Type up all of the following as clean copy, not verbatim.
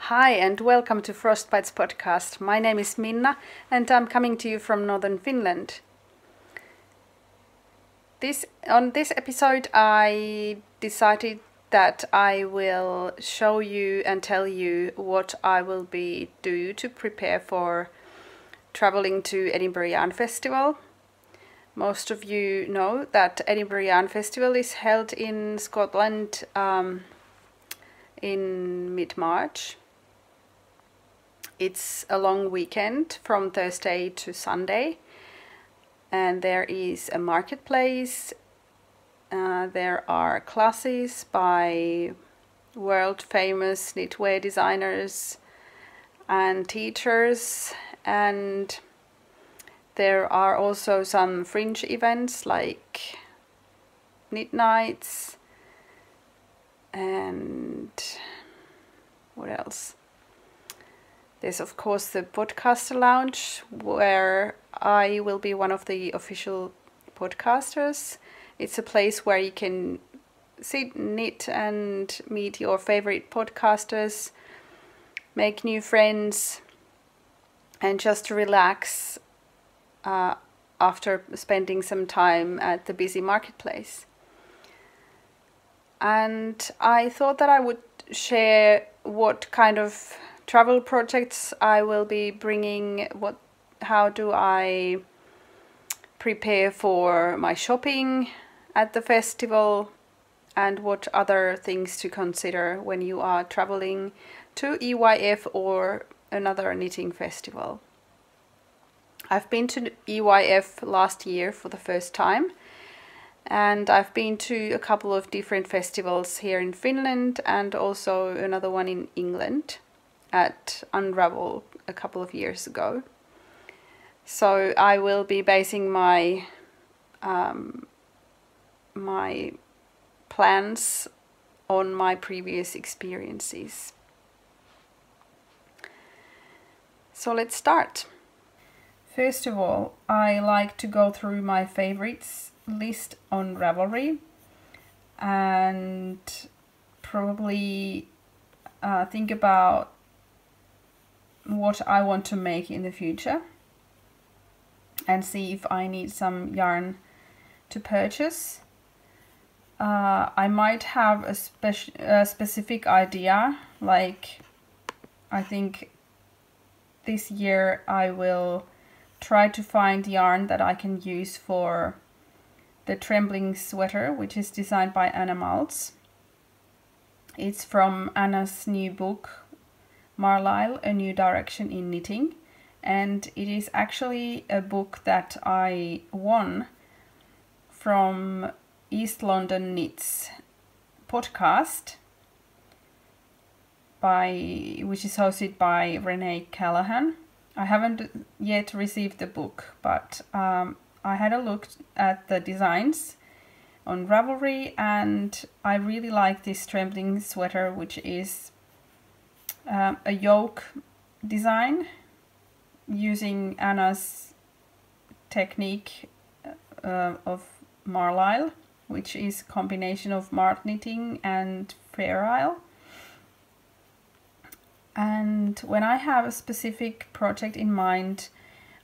Hi and welcome to Frostbite's podcast. My name is Minna and I'm coming to you from northern Finland. On this episode I decided that I will show you and tell you what I will be do to prepare for traveling to Edinburgh Yarn Festival. Most of you know that Edinburgh Yarn Festival is held in Scotland in mid-March. It's a long weekend from Thursday to Sunday, and there is a marketplace. There are classes by world famous knitwear designers and teachers, and there are also some fringe events like knit nights and what else? There's of course the podcaster lounge where I will be one of the official podcasters. It's a place where you can sit, knit and meet your favorite podcasters, make new friends and just relax after spending some time at the busy marketplace. And I thought that I would share what kind of travel projects I will be bringing, how do I prepare for my shopping at the festival, and what other things to consider when you are traveling to EYF or another knitting festival. I've been to EYF last year for the first time, and I've been to a couple of different festivals here in Finland and also another one in England at Unravel a couple of years ago. So I will be basing my my plans on my previous experiences. So let's start. First of all, I like to go through my favorites list on Ravelry and probably think about what I want to make in the future and see if I need some yarn to purchase. I might have a specific idea, like I think this year I will try to find yarn that I can use for the trembling sweater, which is designed by Anna Maltz. It's from Anna's new book Marlisle, A New Direction in Knitting, and it is actually a book that I won from East London Knits podcast which is hosted by Renee Callahan. I haven't yet received the book, but I had a look at the designs on Ravelry and I really like this trembling sweater, which is a yoke design using Anna's technique of Marlisle, which is a combination of mart knitting and fair isle. And when I have a specific project in mind,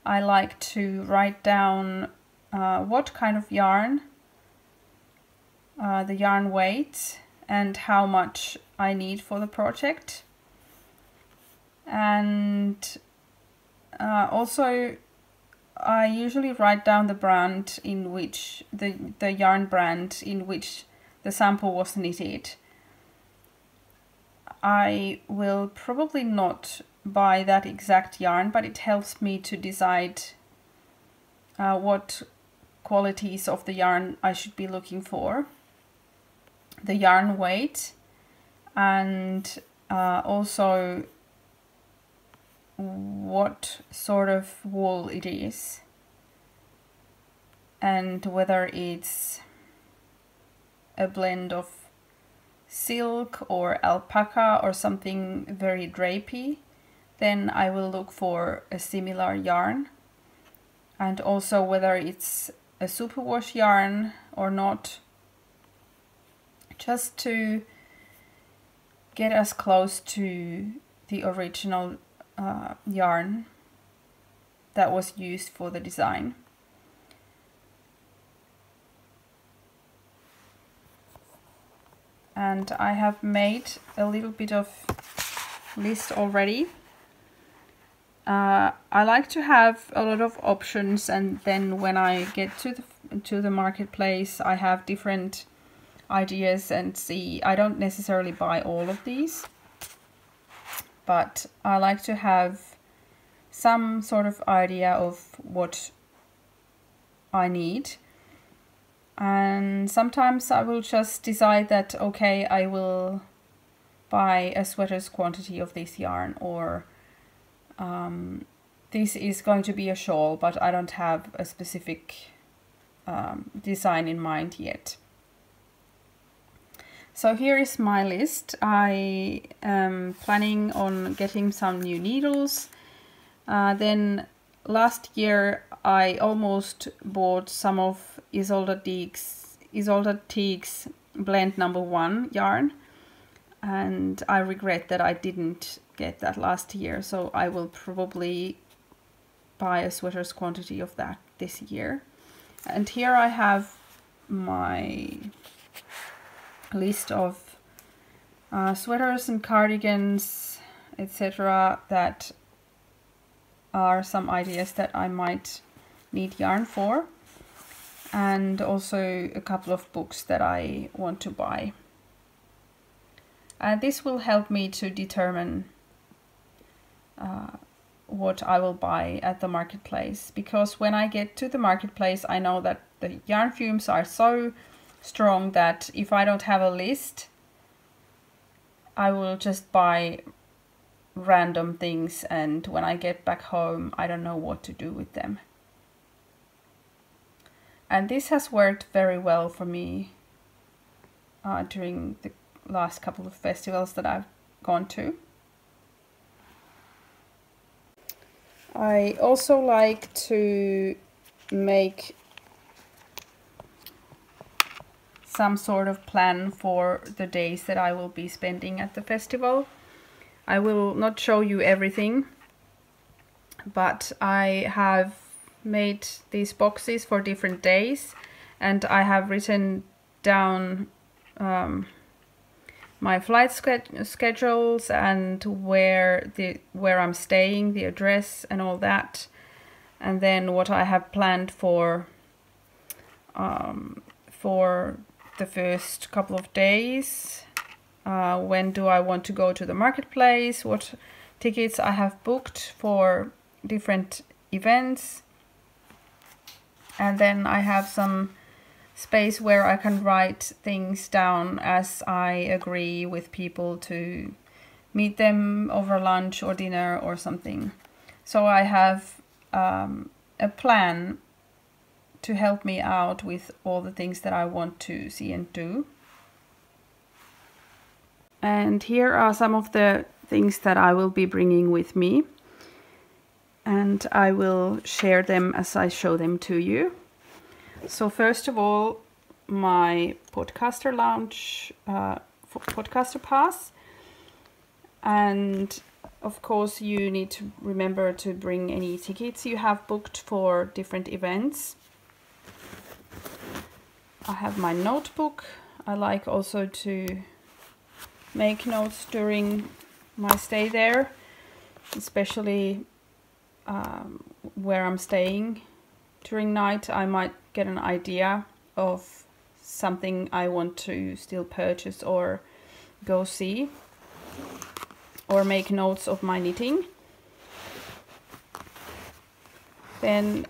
I like to write down what kind of yarn, the yarn weight, and how much I need for the project. And also I usually write down the brand in which the yarn brand in which the sample was knitted. I will probably not buy that exact yarn, but it helps me to decide what qualities of the yarn I should be looking for, the yarn weight, and also what sort of wool it is and whether it's a blend of silk or alpaca or something very drapey. Then I will look for a similar yarn, and also whether it's a superwash yarn or not, just to get as close to the original yarn that was used for the design. And I have made a little bit of list already. I like to have a lot of options, and then when I get to the marketplace, I have different ideas and see. I don't necessarily buy all of these, but I like to have some sort of idea of what I need. And sometimes I will just decide that, okay, I will buy a sweater's quantity of this yarn, or this is going to be a shawl, but I don't have a specific design in mind yet. So here is my list. I am planning on getting some new needles. Then last year I almost bought some of Isolde Teague's blend #1 yarn, and I regret that I didn't get that last year, so I will probably buy a sweater's quantity of that this year. And here I have my list of sweaters and cardigans, etc., that are some ideas that I might need yarn for, and also a couple of books that I want to buy. And this will help me to determine what I will buy at the marketplace, because when I get to the marketplace, I know that the yarn fumes are so strong that if I don't have a list, I will just buy random things, and when I get back home, I don't know what to do with them. And this has worked very well for me during the last couple of festivals that I've gone to. I also like to make some sort of plan for the days that I will be spending at the festival. I will not show you everything, but I have made these boxes for different days, and I have written down my flight schedules and where I'm staying, the address and all that, and then what I have planned for the first couple of days. When do I want to go to the marketplace, what tickets I have booked for different events, and then I have some space where I can write things down as I agree with people to meet them over lunch or dinner or something. So I have a plan to help me out with all the things that I want to see and do. And here are some of the things that I will be bringing with me, and I will share them as I show them to you. So first of all, my podcaster lounge, podcaster pass, and of course you need to remember to bring any tickets you have booked for different events. I have my notebook. I like also to make notes during my stay there, especially where I'm staying during night. I might get an idea of something I want to still purchase or go see, or make notes of my knitting. Then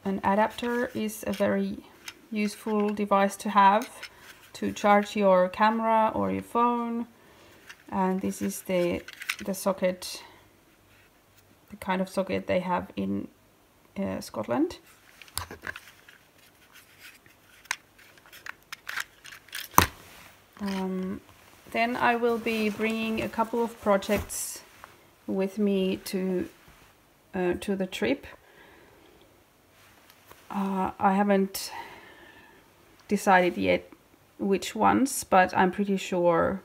an adapter is a very useful device to have to charge your camera or your phone, and this is the socket, the kind of socket they have in Scotland. Then I will be bringing a couple of projects with me to the trip. I haven't decided yet which ones, but I'm pretty sure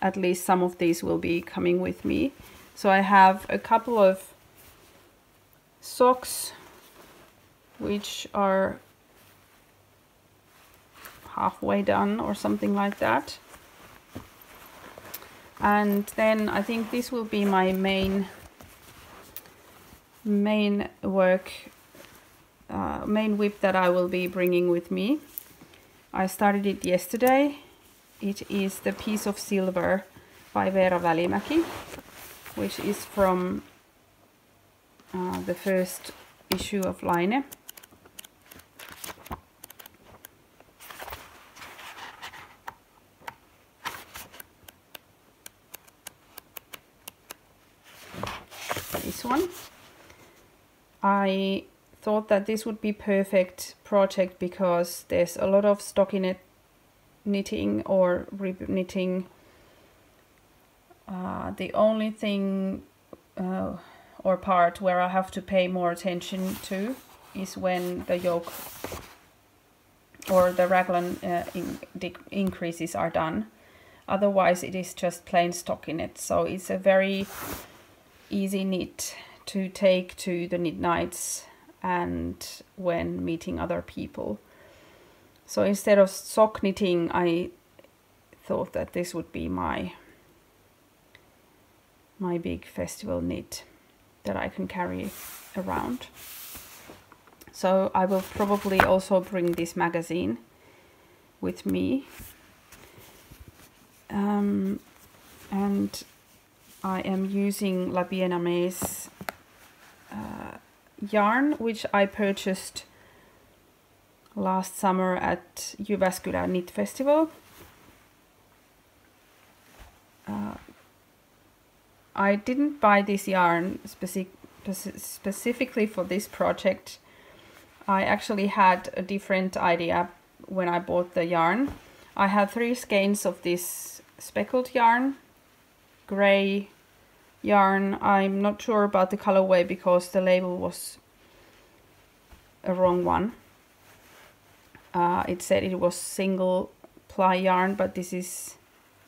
at least some of these will be coming with me. So I have a couple of socks which are halfway done or something like that. And then I think this will be my main whip that I will be bringing with me. I started it yesterday. It is the Piece of Silver by Veera Välimäki, which is from the first issue of Laine. This one. I thought that this would be perfect project because there's a lot of stockinette knitting or rib knitting. The only thing or part where I have to pay more attention to is when the yoke or the raglan increases are done. Otherwise it is just plain stockinette, so it's a very easy knit to take to the knit nights and when meeting other people. So instead of sock knitting, I thought that this would be my big festival knit that I can carry around. So I will probably also bring this magazine with me. And I am using La Biename's yarn, which I purchased last summer at Jyväskylä Knit Festival. I didn't buy this yarn specifically for this project. I actually had a different idea when I bought the yarn. I had 3 skeins of this speckled yarn, grey yarn. I'm not sure about the colorway because the label was a wrong one. It said it was single ply yarn, but this is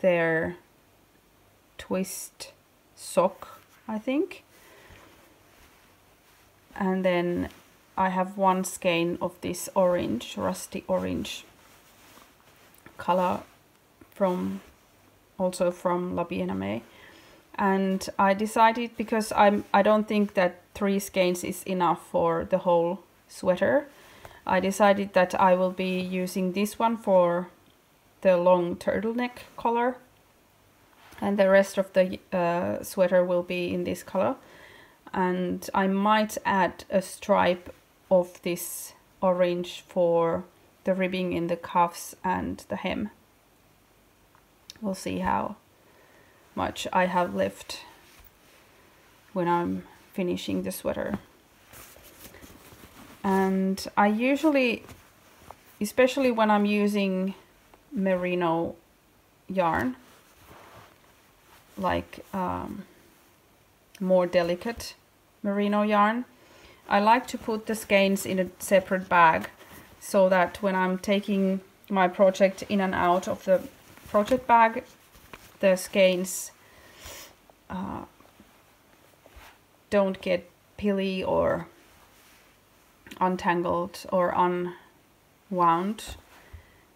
their twist sock, I think. And then I have 1 skein of this orange, rusty orange color also from La Biename's. And I decided, because I don't think that 3 skeins is enough for the whole sweater, I decided that I will be using this one for the long turtleneck color, and the rest of the sweater will be in this color. And I might add a stripe of this orange for the ribbing in the cuffs and the hem. We'll see how much I have left when I'm finishing the sweater. And I usually, especially when I'm using merino yarn, like more delicate merino yarn, I like to put the skeins in a separate bag, so that when I'm taking my project in and out of the project bag, the skeins don't get pilly or untangled or unwound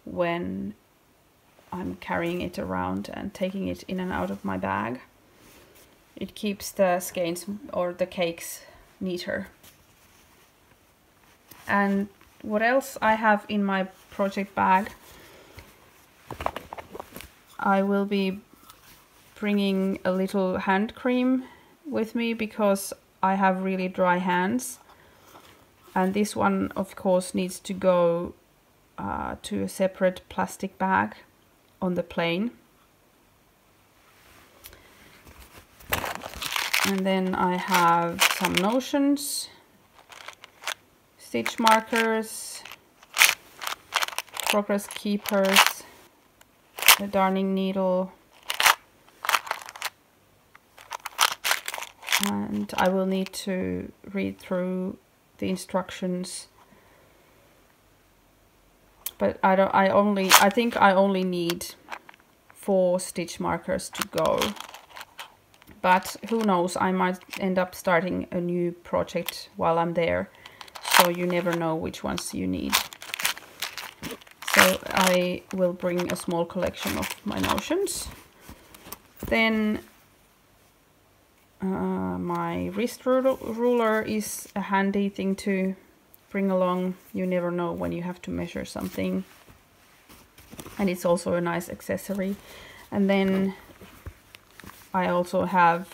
when I'm carrying it around and taking it in and out of my bag. It keeps the skeins or the cakes neater. And what else I have in my project bag? I will be bringing a little hand cream with me because I have really dry hands. And this one, of course, needs to go to a separate plastic bag on the plane. And then I have some notions, stitch markers, progress keepers, a darning needle, and I will need to read through the instructions, but I think I only need 4 stitch markers to go. But who knows, I might end up starting a new project while I'm there. So you never know which ones you need. So I will bring a small collection of my notions. Then my wrist ruler is a handy thing to bring along. You never know when you have to measure something. And it's also a nice accessory. And then I also have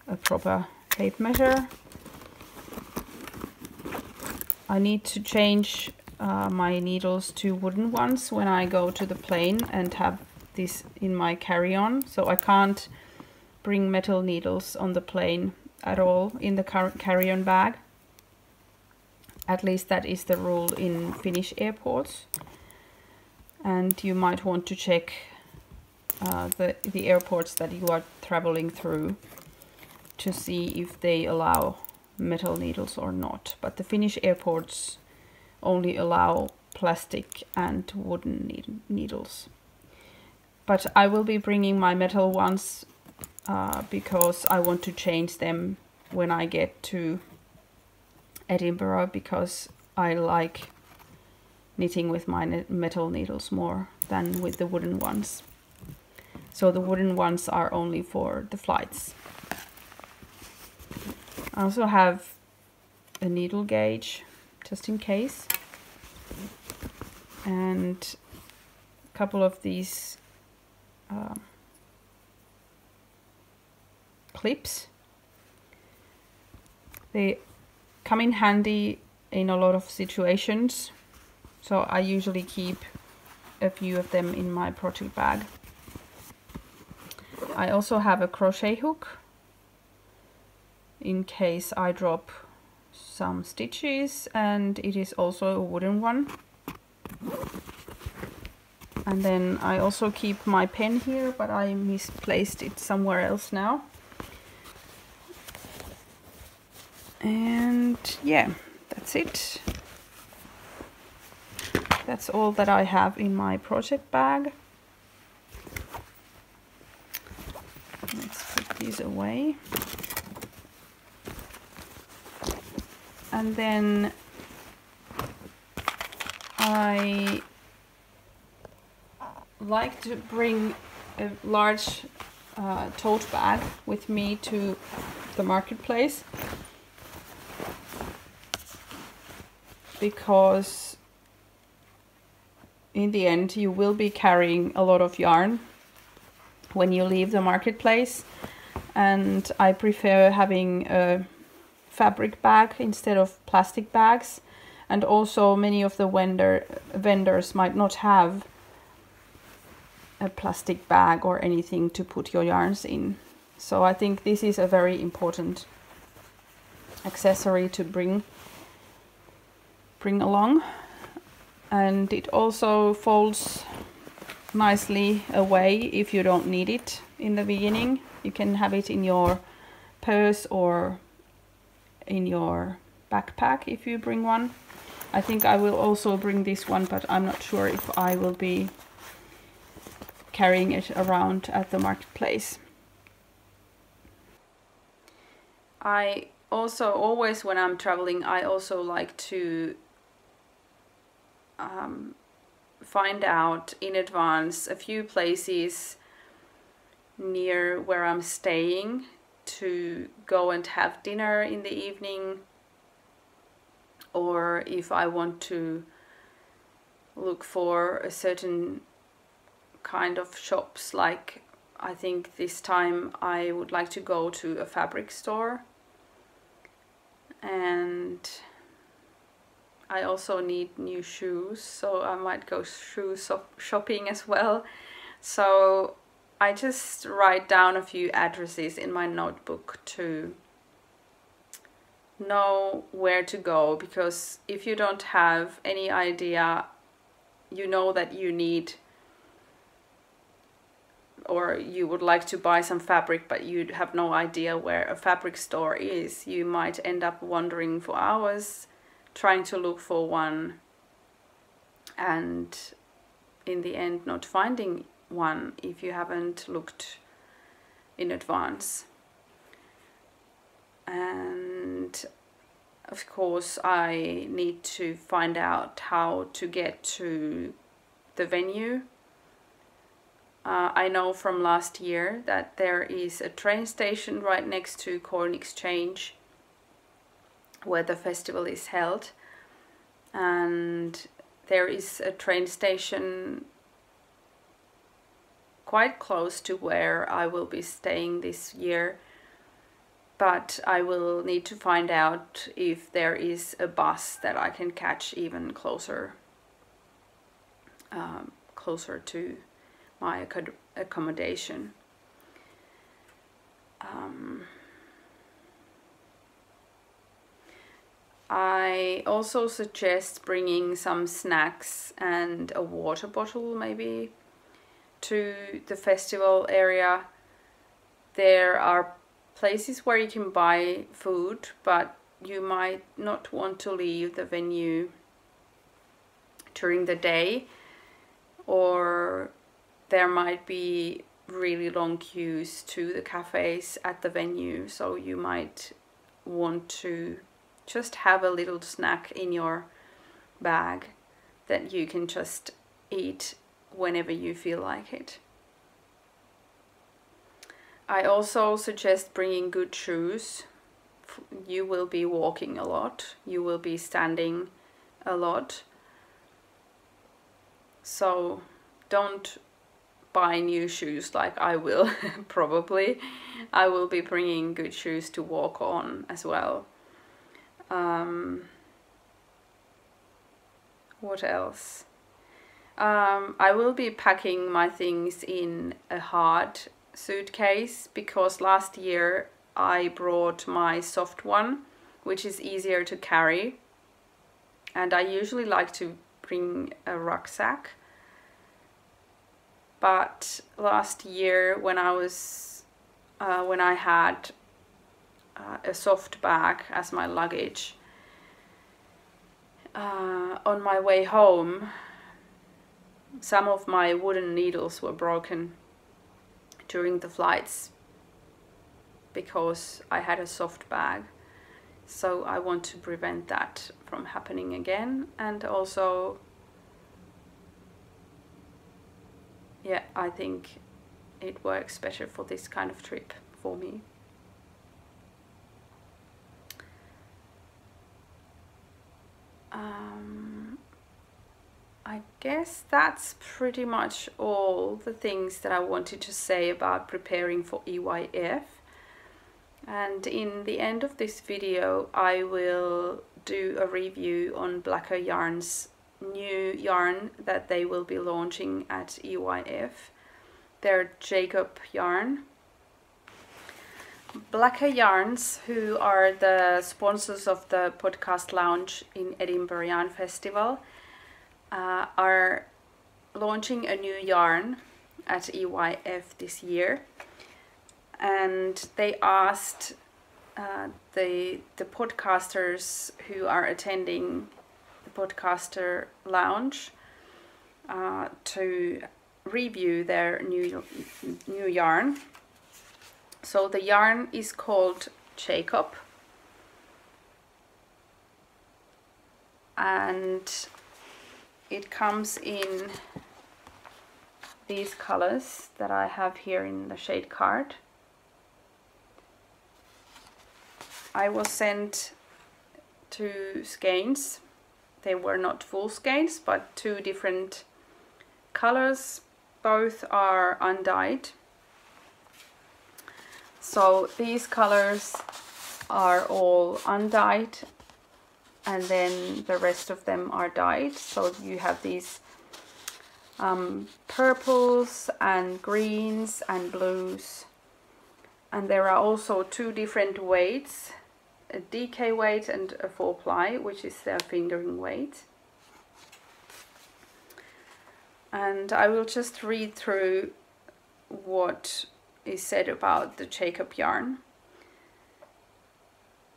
a proper tape measure. I need to change my needles to wooden ones when I go to the plane and have this in my carry-on. So I can't bring metal needles on the plane at all in the carry-on bag. At least that is the rule in Finnish airports. And you might want to check the airports that you are traveling through to see if they allow metal needles or not. But the Finnish airports only allow plastic and wooden needles. But I will be bringing my metal ones because I want to change them when I get to Edinburgh, because I like knitting with my metal needles more than with the wooden ones. So the wooden ones are only for the flights. I also have a needle gauge just in case, and a couple of these clips. They come in handy in a lot of situations, so I usually keep a few of them in my project bag. I also have a crochet hook in case I drop some stitches, and it is also a wooden one. And then I also keep my pen here, but I misplaced it somewhere else now. And yeah, that's it. That's all that I have in my project bag. Let's put these away. And then I like to bring a large tote bag with me to the marketplace, because in the end you will be carrying a lot of yarn when you leave the marketplace, and I prefer having a fabric bag instead of plastic bags. And also many of the vendors might not have a plastic bag or anything to put your yarns in. So I think this is a very important accessory to bring along. And it also folds nicely away if you don't need it in the beginning. You can have it in your purse or in your backpack if you bring one. I think I will also bring this one, but I'm not sure if I will be carrying it around at the marketplace. I also always, when I'm traveling, I also like to find out in advance a few places near where I'm staying to go and have dinner in the evening, or if I want to look for a certain kind of shops. Like I think this time I would like to go to a fabric store, and I also need new shoes, so I might go shoe shopping as well. So I just write down a few addresses in my notebook to know where to go, because if you don't have any idea, you know that you need, or you would like to buy some fabric but you have no idea where a fabric store is, you might end up wandering for hours trying to look for one, and in the end not finding one if you haven't looked in advance. And of course I need to find out how to get to the venue. I know from last year that there is a train station right next to Corn Exchange where the festival is held, and there is a train station quite close to where I will be staying this year, but I will need to find out if there is a bus that I can catch even closer to my accommodation. I also suggest bringing some snacks and a water bottle maybe to the festival area. There are places where you can buy food, but you might not want to leave the venue during the day, or there might be really long queues to the cafes at the venue, so you might want to just have a little snack in your bag that you can just eat whenever you feel like it. I also suggest bringing good shoes. You will be walking a lot, you will be standing a lot, so don't buy new shoes like I will. Probably I will be bringing good shoes to walk on as well. What else? I will be packing my things in a hard suitcase because last year I brought my soft one, which is easier to carry, and I usually like to bring a rucksack. But last year when I had a soft bag as my luggage, on my way home some of my wooden needles were broken during the flights because I had a soft bag. So I want to prevent that from happening again, and also, yeah, I think it works better for this kind of trip for me. I guess that's pretty much all the things that I wanted to say about preparing for EYF. And in the end of this video I will do a review on Blacker Yarn's new yarn that they will be launching at EYF, their Jacob yarn. Blacker Yarns, who are the sponsors of the podcast lounge in Edinburgh Yarn Festival, are launching a new yarn at EYF this year, and they asked the podcasters who are attending the podcaster lounge to review their new yarn. So the yarn is called Jacob, and it comes in these colors that I have here in the shade card. I was sent 2 skeins. They were not full skeins, but 2 different colors. Both are undyed. So these colors are all undyed, and then the rest of them are dyed. So you have these purples and greens and blues, and there are also 2 different weights, a DK weight and a 4-ply, which is their fingering weight. And I will just read through what is said about the Jacob yarn.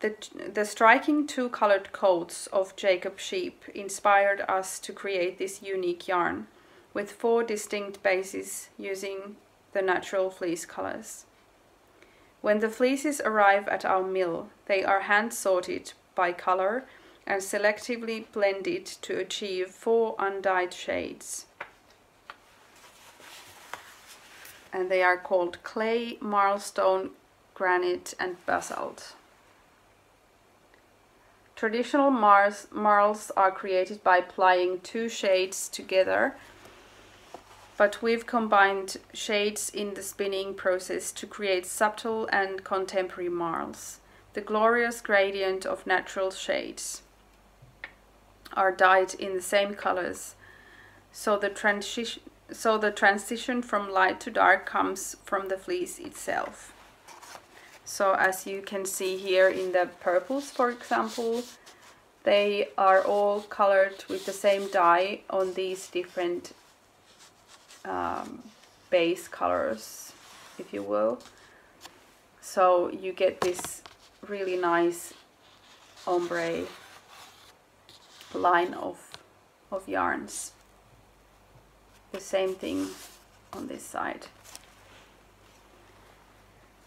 The striking 2-colored coats of Jacob sheep inspired us to create this unique yarn, with 4 distinct bases using the natural fleece colors. When the fleeces arrive at our mill, they are hand sorted by color and selectively blended to achieve 4 undyed shades. And they are called clay, marlstone, granite and basalt. Traditional marls are created by applying 2 shades together, but we've combined shades in the spinning process to create subtle and contemporary marls. The glorious gradient of natural shades are dyed in the same colors, so the transition from light to dark comes from the fleece itself. So as you can see here in the purples, for example, they are all colored with the same dye on these different base colors, if you will. So you get this really nice ombre line of yarns. The same thing on this side.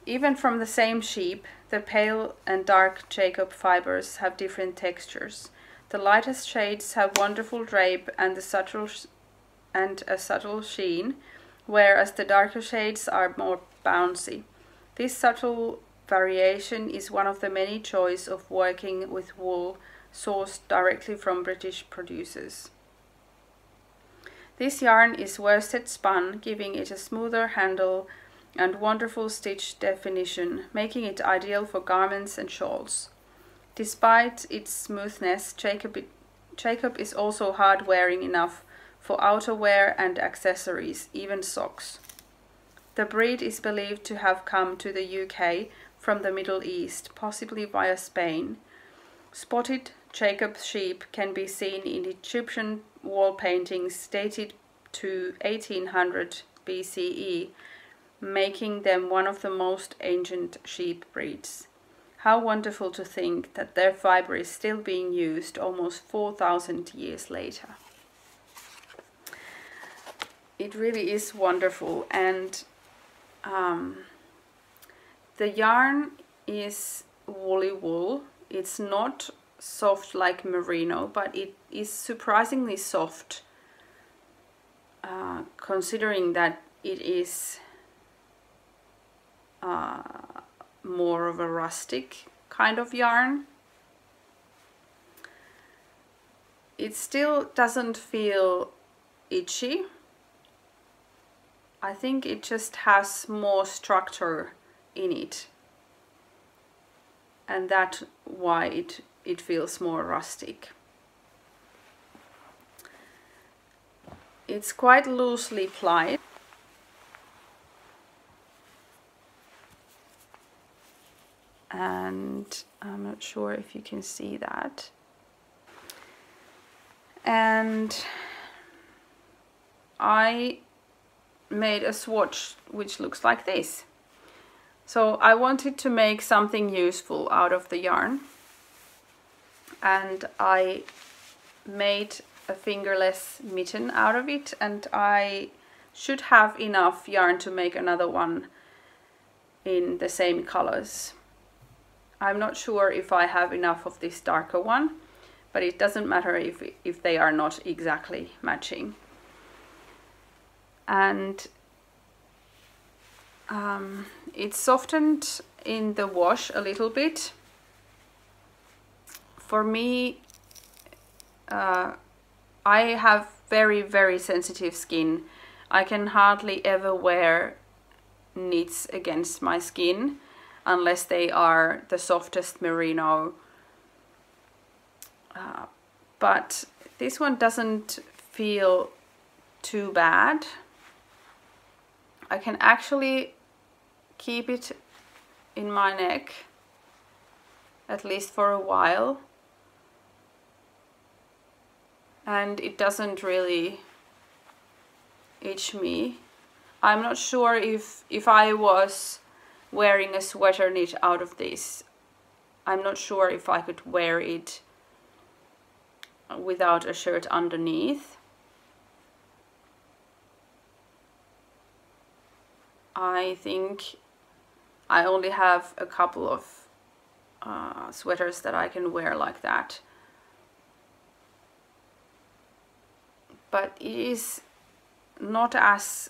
Even from the same sheep, the pale and dark Jacob fibers have different textures. The lightest shades have wonderful drape and a subtle sheen, whereas the darker shades are more bouncy. This subtle variation is one of the many joys of working with wool sourced directly from British producers. This yarn is worsted spun, giving it a smoother handle and wonderful stitch definition, making it ideal for garments and shawls. Despite its smoothness, Jacob is also hard-wearing enough for outerwear and accessories, even socks. The breed is believed to have come to the UK from the Middle East, possibly via Spain. Spotted Jacob sheep can be seen in Egyptian wall paintings dated to 1800 BCE, making them one of the most ancient sheep breeds. How wonderful to think that their fibre is still being used almost 4,000 years later. It really is wonderful, and the yarn is woolly wool. It's not soft like merino, but it is surprisingly soft, considering that it is more of a rustic kind of yarn. It still doesn't feel itchy. I think it just has more structure in it, and that's why it feels more rustic. It's quite loosely plied. And I'm not sure if you can see that. And I made a swatch which looks like this. So I wanted to make something useful out of the yarn, and I made a fingerless mitten out of it, and I should have enough yarn to make another one in the same colors. I'm not sure if I have enough of this darker one, but it doesn't matter if they are not exactly matching. And it's softened in the wash a little bit. For me, I have very, very sensitive skin. I can hardly ever wear knits against my skin unless they are the softest merino. But this one doesn't feel too bad. I can actually keep it in my neck, at least for a while, and it doesn't really itch me. I'm not sure if I was wearing a sweater knit out of this, I'm not sure if I could wear it without a shirt underneath. I think I only have a couple of sweaters that I can wear like that. But it is not as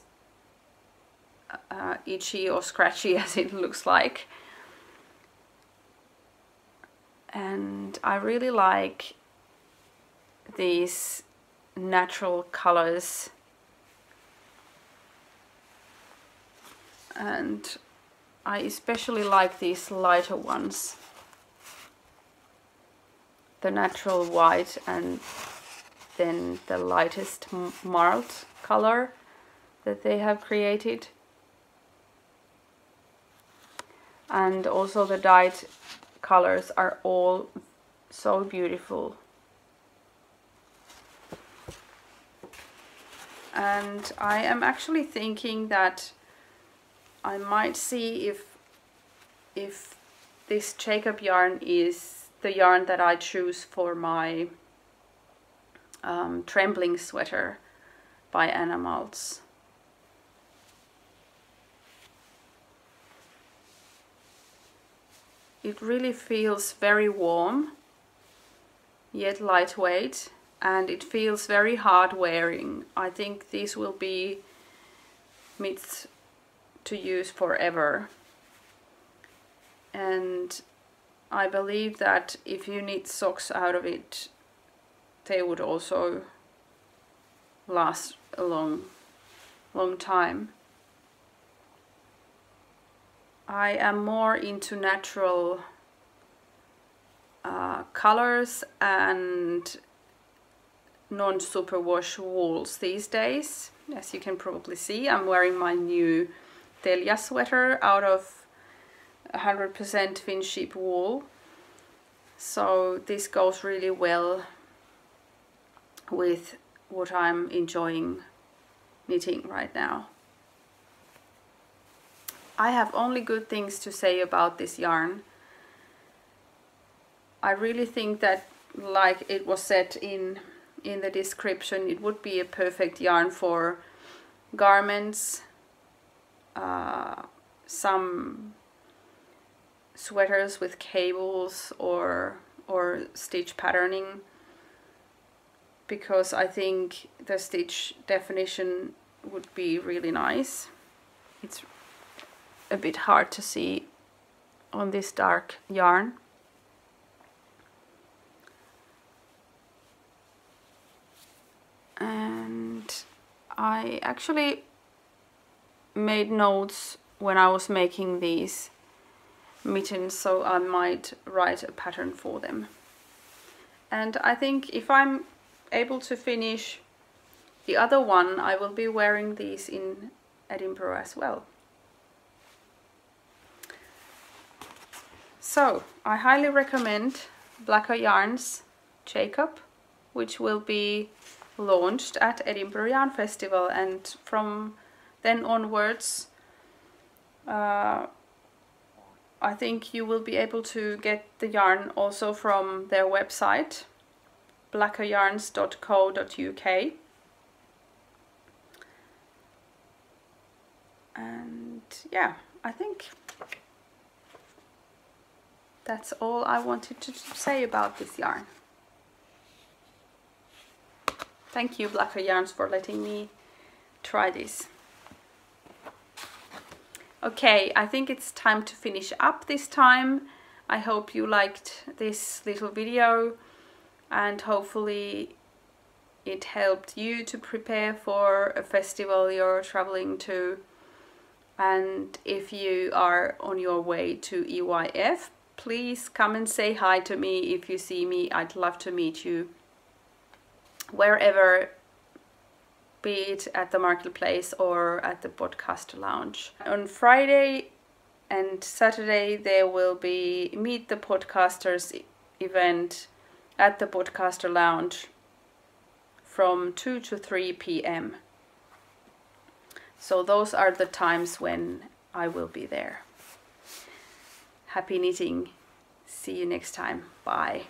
itchy or scratchy as it looks like. And I really like these natural colors, and I especially like these lighter ones, the natural white and then the lightest marled color that they have created, and also the dyed colors are all so beautiful. And I am actually thinking that I might see if this Jacob yarn is the yarn that I choose for my trembling sweater by Anna Maltz. It really feels very warm, yet lightweight, and it feels very hard wearing. I think these will be mitts to use forever. And I believe that if you knit socks out of it, they would also last a long time. I am more into natural colors and non-superwash wools these days. As you can probably see, I'm wearing my new Telja sweater out of 100% Finship wool. So this goes really well with what I'm enjoying knitting right now. I have only good things to say about this yarn. I really think that, like it was said in the description, it would be a perfect yarn for garments, some sweaters with cables or stitch patterning, because I think the stitch definition would be really nice. It's a bit hard to see on this dark yarn. And I actually made notes when I was making these mittens, so I might write a pattern for them. And I think if I'm able to finish the other one, I will be wearing these in Edinburgh as well. So I highly recommend Blacker Yarns Jacob, which will be launched at Edinburgh Yarn Festival, and from then onwards I think you will be able to get the yarn also from their website, blackeryarns.co.uk. And yeah, I think that's all I wanted to say about this yarn. Thank you, Blacker Yarns, for letting me try this. Okay, I think it's time to finish up this time. I hope you liked this little video, and hopefully it helped you to prepare for a festival you're traveling to. And if you are on your way to EYF, please come and say hi to me. If you see me, I'd love to meet you wherever, be it at the marketplace or at the podcaster lounge. On Friday and Saturday there will be Meet the Podcasters event at the podcaster lounge from 2 to 3 p.m. So those are the times when I will be there. Happy knitting. See you next time. Bye.